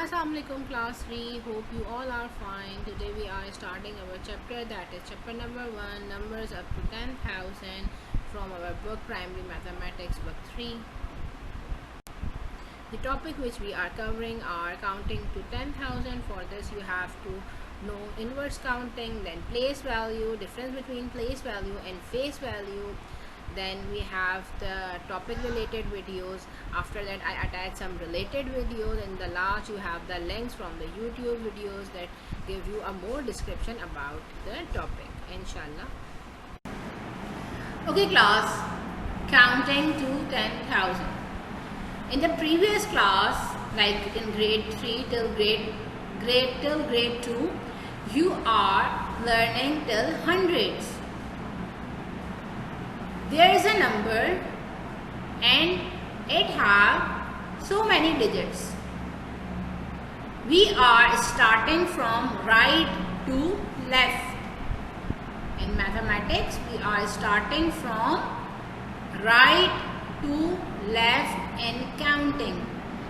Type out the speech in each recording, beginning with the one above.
Assalamualaikum class 3. Hope you all are fine. Today we are starting our chapter, that is chapter number 1, numbers up to 10,000, from our book Primary Mathematics book 3. The topic which we are covering are counting to 10,000. For this you have to know inverse counting, then place value, difference between place value and face value. Then we have the topic related videos. After that I attach some related videos. In the last you have the links from the YouTube videos that give you a more description about the topic, inshallah. Okay class, counting to 10,000. In the previous class, like in grade 3 till grade 2, you are learning till hundreds. There is a number and it have so many digits. We are starting from right to left. In mathematics, we are starting from right to left in counting.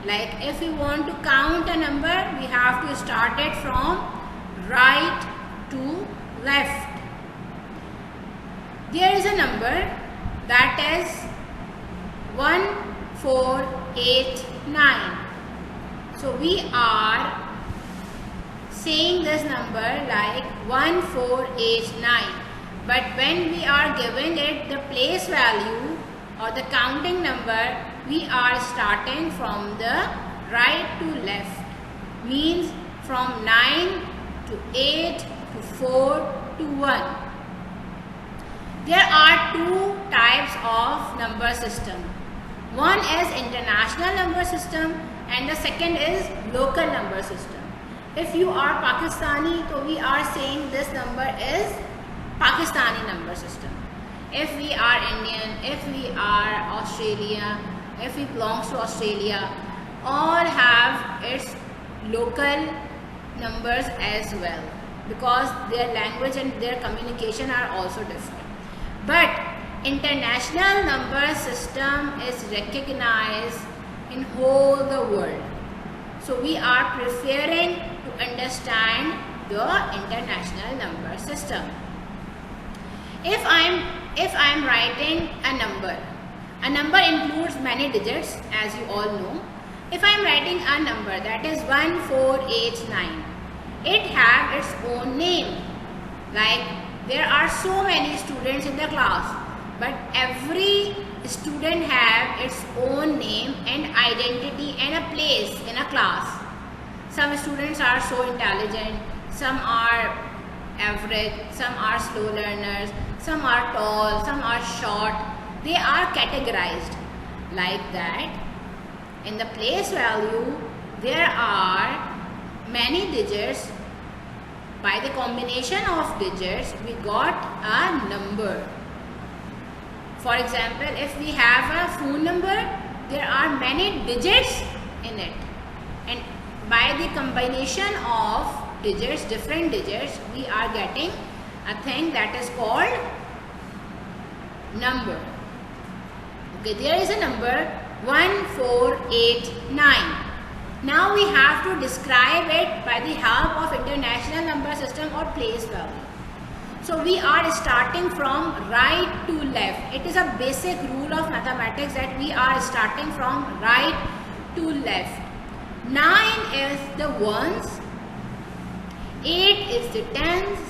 Like if we want to count a number, we have to start it from right to left. There is a number that is 1489. So we are saying this number like 1489, but when we are giving it the place value or the counting number, we are starting from the right to left, means from 9 to 8 to 4 to 1. There are two types of number system. One is international number system and the second is local number system. If you are Pakistani, so we are saying this number is Pakistani number system. If we are Indian, if we are Australia, if we belongs to Australia, all have its local numbers as well, because their language and their communication are also different. But international number system is recognized in whole the world. So we are preferring to understand the international number system. If I'm writing a number includes many digits, as you all know. If I'm writing a number that is 1489, it have its own name. Like there are so many students in the class, but every student have its own name and identity and a place in a class. Some students are so intelligent, some are average, some are slow learners, some are tall, some are short. They are categorized like that. In the place value, there are many digits. By the combination of digits, we got a number. For example, if we have a phone number, there are many digits in it. And by the combination of digits, different digits, we are getting a thing that is called number. Okay, there is a number 1489. Now we have to describe it by the help of international number system or place value. So we are starting from right to left. It is a basic rule of mathematics that we are starting from right to left. 9 is the ones, 8 is the tens,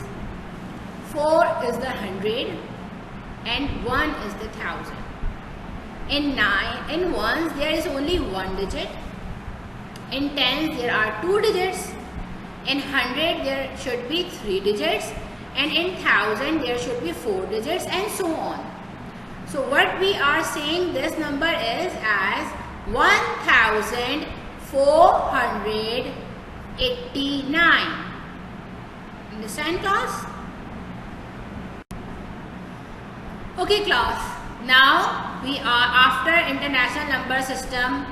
4 is the hundred, and 1 is the thousand. In ones there is only one digit. In tens there are two digits. In hundred there should be three digits. And in thousand there should be four digits, and so on. So what we are saying this number is as 1489. Understand class? Okay class. Now we are after international number system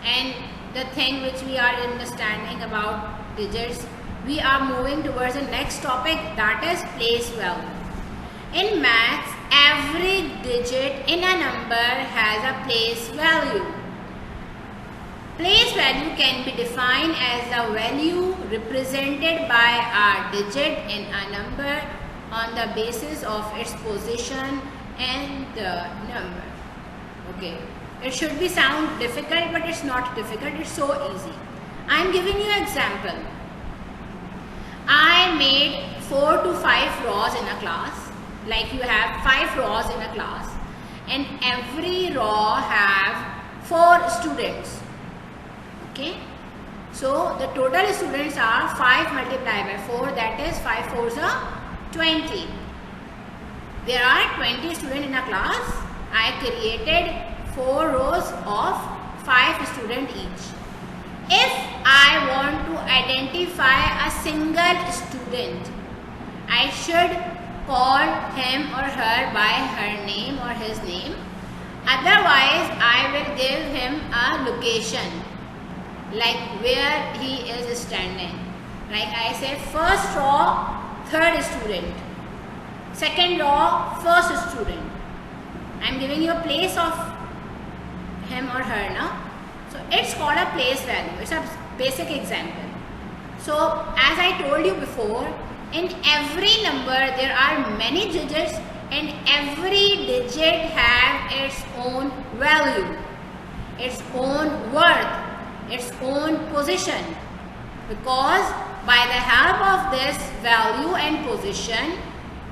and the thing which we are understanding about digits, we are moving towards the next topic, that is place value. In maths, every digit in a number has a place value. Place value can be defined as the value represented by a digit in a number on the basis of its position and the number. Okay, it should be sound difficult, but it's not difficult, it's so easy. I am giving you an example. I made 4 to 5 rows in a class, like you have 5 rows in a class, and every row have 4 students. Okay, so the total students are 5 multiplied by 4, that is 5 4s are 20. There are 20 students in a class. I created 4 rows of 5 students each. If I want to identify a single student, I should call him or her by her name or his name. Otherwise, I will give him a location, like where he is standing. Like I say, first row, 3rd student. Second row, 1st student. I am giving you a place of him or her now. So it's called a place value. It's a basic example. So as I told you before, in every number there are many digits, and every digit have its own value, its own worth, its own position, because by the help of this value and position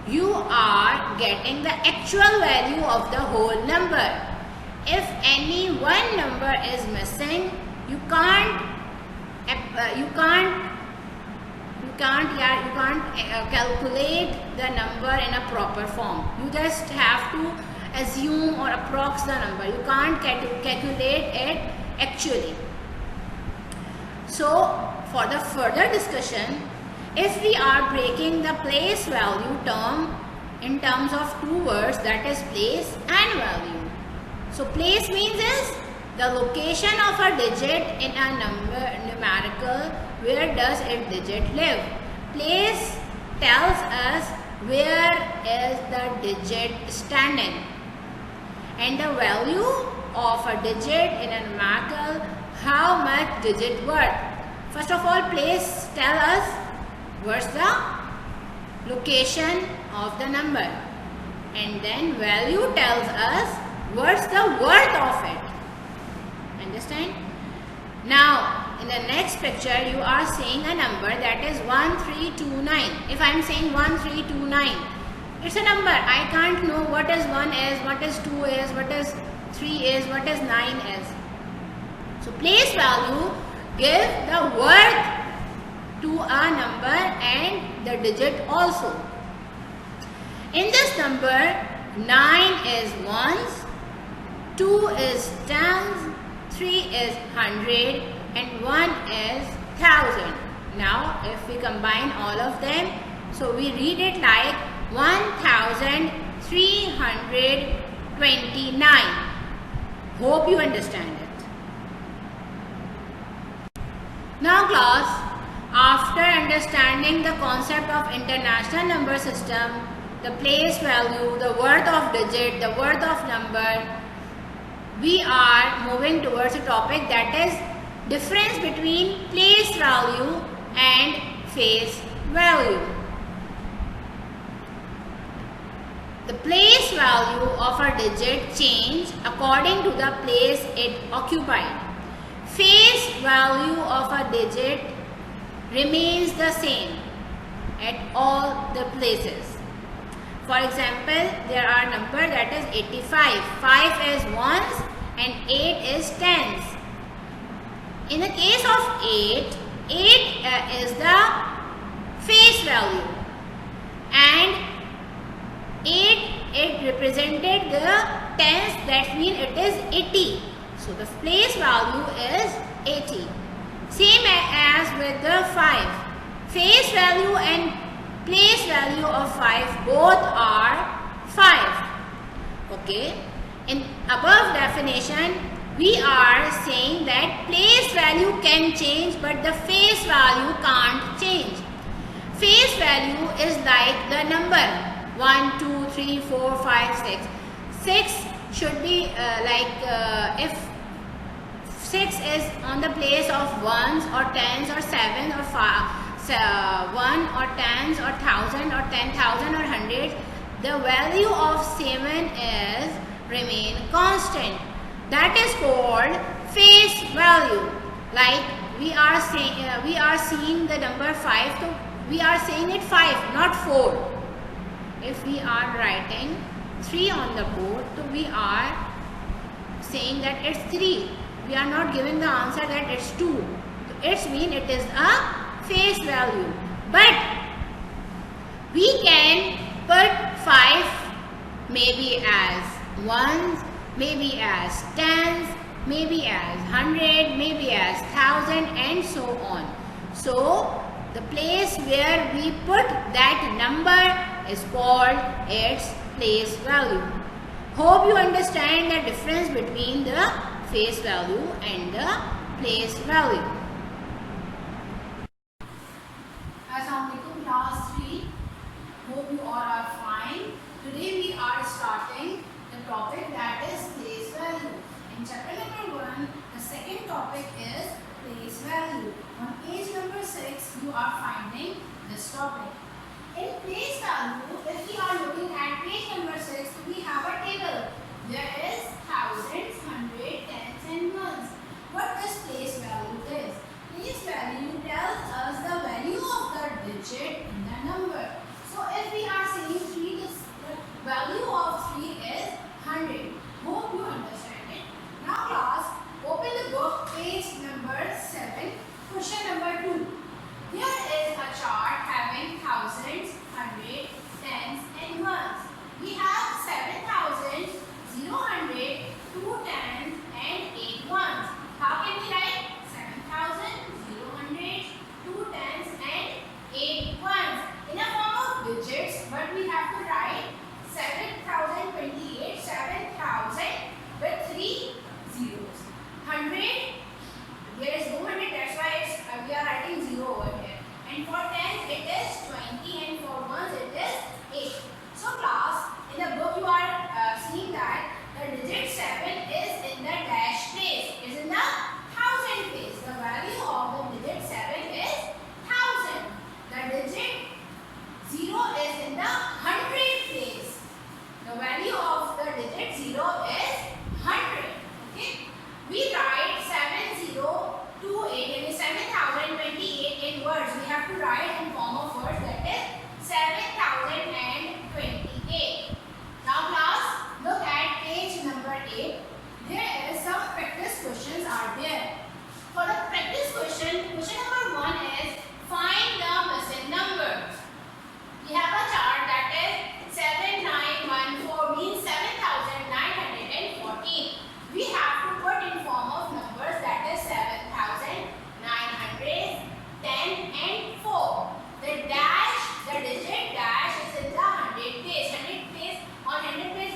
you are getting the actual value of the whole number. If any one number is missing, you can't calculate the number in a proper form. You just have to assume or approx the number. You can't calculate it actually. So for the further discussion, if we are breaking the place value term in terms of 2 words, that is place and value. So place means is the location of a digit in a numerical, where does its digit live. Place tells us where is the digit standing, and the value of a digit in a numerical, how much digit worth. First of all, place tell us what's the location of the number, and then value tells us what's the worth of it. Understand? Now in the next picture you are seeing a number that is 1329. If I am saying 1329, it's a number. I can't know what is 1 is, what is 2 is, what is 3 is, what is 9 is. So place value give the worth to a number and the digit also. In this number, 9 is ones, 2 is tens, 3 is 100, and 1 is 1000. Now if we combine all of them, so we read it like 1329. Hope you understand it. Now class, after understanding the concept of international number system, the place value, the worth of digit, the worth of number, we are moving towards a topic that is difference between place value and face value. The place value of a digit changes according to the place it occupied. Face value of a digit remains the same at all the places. For example, there are number that is 85. 5 is ones and 8 is tens. In the case of 8 is the face value, and 8 it represented the tens, that means it is 80. So the place value is 80. Same as with the 5. Face value and place value of 5 both are 5. Okay. In above definition, we are saying that place value can change but the face value can't change. Face value is like the number 1, 2, 3, 4, 5, 6. 6 should be if 6 is on the place of ones or tens or sevens or 1 or tens or thousand or 10,000 or hundreds, the value of 7 is remain constant. That is called face value. Like we are seeing the number 5, so we are saying it 5, not 4. If we are writing 3 on the board, so we are saying that it's 3. We are not giving the answer that it's 2. So it means it is a face value. But we can put 5 maybe as 1s, maybe as 10s, maybe as 100, maybe as 1000, and so on. So the place where we put that number is called its place value. Hope you understand the difference between the face value and the place value. Assalamualaikum class 3. Hope you all are fine. Today we are starting the topic that is place value. In chapter number 1, the second topic is place value. On page number 6, you are finding this topic. In place value, if we are looking at page number 6, we have a table. There is thousands, hundreds, tens and ones. What this place value is? Place value tells us the value of the digit in the number. So if we are saying 3, the value of 3 is 100. Hope you understand it. Now class, open the book, page number 7, question number 2. Here is a chart having thousands, hundreds, tens and ones. We have 7,000, 0, 2 tens and 8 ones. How can we write 7,000, 0, 2 tens and 8 ones? In a form of digits, but we have to write 7,028, 7,000 with 3 zeros. 100, there is no 100, that's why we are writing 0 over here. And for 10 it is 20 and for 1s it is 8. So class, in the book you are seeing that the digit 7 is in the dash place, is in the thousand place. The value of the digit 7 is 1000. The digit 0 is in the hundred place. The value of the digit 0 is 100. Okay. We write 7028 and 7028 in words. We have to write in form of words, that is 7028. Now class, look at page number 8. There is some practice questions are there. For the practice question, question number 1 is find the missing number. We have a chart that is 7914 means 7,914. We have to put in form of numbers, that is 7,910 and 4. The dash, the digit dash is in the 100 place. 100 place, on 100 place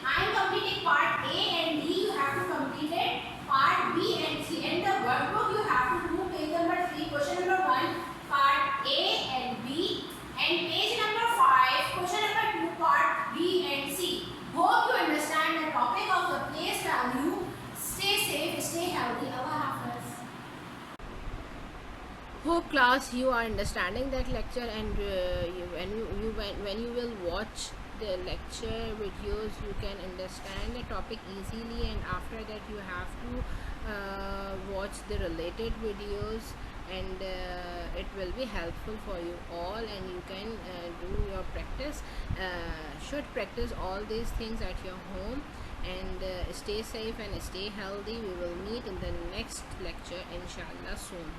I am completing part A and D. You have to complete it part B and C. And the workbook you have to do page number 3, question number 1, part A and B, and page number 5, question number 2, part B and C. Hope you understand the topic of the place value. Stay safe, stay healthy. Allah Hafiz. Hope class you are understanding that lecture, and when you will watch the lecture videos, you can understand the topic easily, and after that you have to watch the related videos, and it will be helpful for you all, and you can do your practice. Should practice all these things at your home, and stay safe and stay healthy. We will meet in the next lecture inshallah soon.